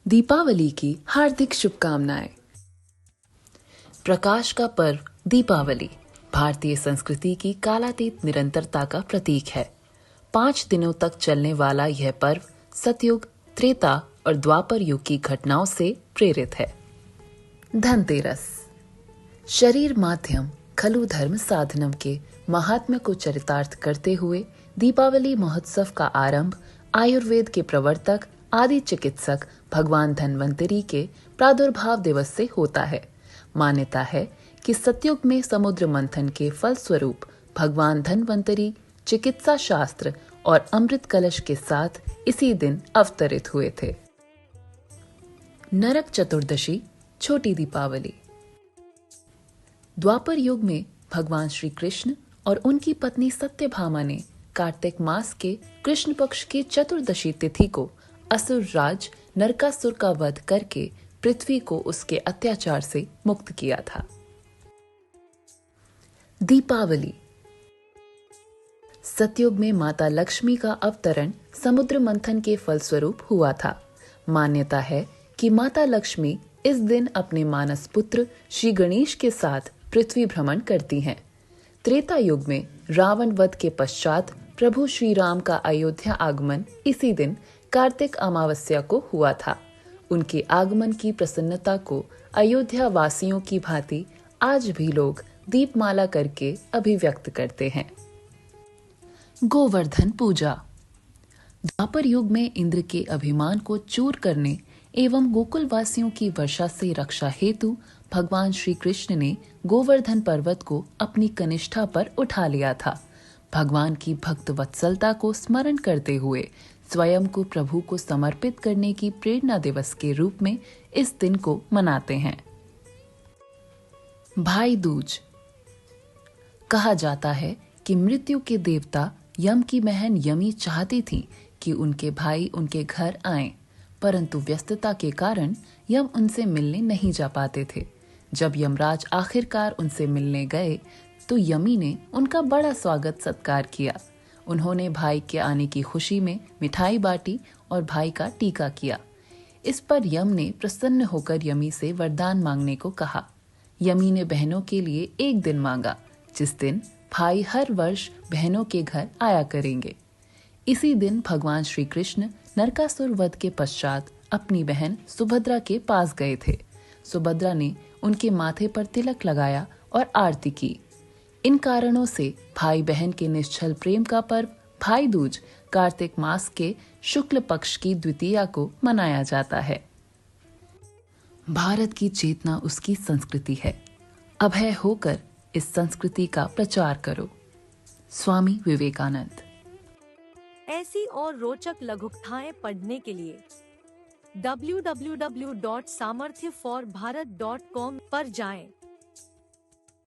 दीपावली की हार्दिक शुभकामनाएं। प्रकाश का पर्व दीपावली भारतीय संस्कृति की कालातीत निरंतरता का प्रतीक है। 5 दिनों तक चलने वाला यह पर्व सतयुग, त्रेता और द्वापर युग की घटनाओं से प्रेरित है। धनतेरस शरीर माध्यम खलु धर्म साधनम के महात्म्य को चरितार्थ करते हुए दीपावली महोत्सव का आरंभ आयुर्वेद के प्रवर्तक आदि चिकित्सक भगवान धन्वंतरी के प्रादुर्भाव दिवस से होता है। मान्यता है कि सतयुग में समुद्र मंथन के फलस्वरूप भगवान धन्वंतरी चिकित्सा शास्त्र और अमृत कलश के साथ इसी दिन अवतरित हुए थे। नरक चतुर्दशी छोटी दीपावली द्वापर युग में भगवान श्री कृष्ण और उनकी पत्नी सत्यभामा ने कार्तिक मास के कृष्ण पक्ष की चतुर्दशी तिथि को असुर राज नरकासुर का वध करके पृथ्वी को उसके अत्याचार से मुक्त किया था। दीपावली सतयुग में माता लक्ष्मी का अवतरण समुद्र मंथन के फलस्वरूप हुआ था। मान्यता है कि माता लक्ष्मी इस दिन अपने मानस पुत्र श्री गणेश के साथ पृथ्वी भ्रमण करती हैं। त्रेता युग में रावण वध के पश्चात प्रभु श्री राम का अयोध्या आगमन इसी दिन कार्तिक अमावस्या को हुआ था। उनके आगमन की प्रसन्नता को अयोध्या वासियों की भांति आज भी लोग दीपमाला करके अभिव्यक्त करते हैं। गोवर्धन पूजा द्वापर युग में इंद्र के अभिमान को चूर करने एवं गोकुल वासियों की वर्षा से रक्षा हेतु भगवान श्री कृष्ण ने गोवर्धन पर्वत को अपनी कनिष्ठा पर उठा लिया था। भगवान की भक्त वत्सलता को स्मरण करते हुए स्वयं को प्रभु को समर्पित करने की प्रेरणा दिवस के रूप में इस दिन को मनाते हैं। भाई दूज कहा जाता है कि मृत्यु के देवता यम की बहन यमी चाहती थी कि उनके भाई उनके घर आएं, परंतु व्यस्तता के कारण यम उनसे मिलने नहीं जा पाते थे। जब यमराज आखिरकार उनसे मिलने गए तो यमी ने उनका बड़ा स्वागत सत्कार किया। उन्होंने भाई के आने की खुशी में मिठाई बांटी और भाई का टीका किया। इस पर यम ने प्रसन्न होकर यमी से वरदान मांगने को कहा। यमी ने बहनों के लिए एक दिन मांगा जिस दिन भाई हर वर्ष बहनों के घर आया करेंगे। इसी दिन भगवान श्री कृष्ण नरकासुर वध के पश्चात अपनी बहन सुभद्रा के पास गए थे। सुभद्रा ने उनके माथे पर तिलक लगाया और आरती की। इन कारणों से भाई बहन के निश्चल प्रेम का पर्व भाई दूज कार्तिक मास के शुक्ल पक्ष की द्वितीया को मनाया जाता है। भारत की चेतना उसकी संस्कृति है। अभय होकर इस संस्कृति का प्रचार करो। स्वामी विवेकानंद। ऐसी और रोचक लघुकथाएं पढ़ने के लिए www.samarthyaforbharat.com पर जाएं।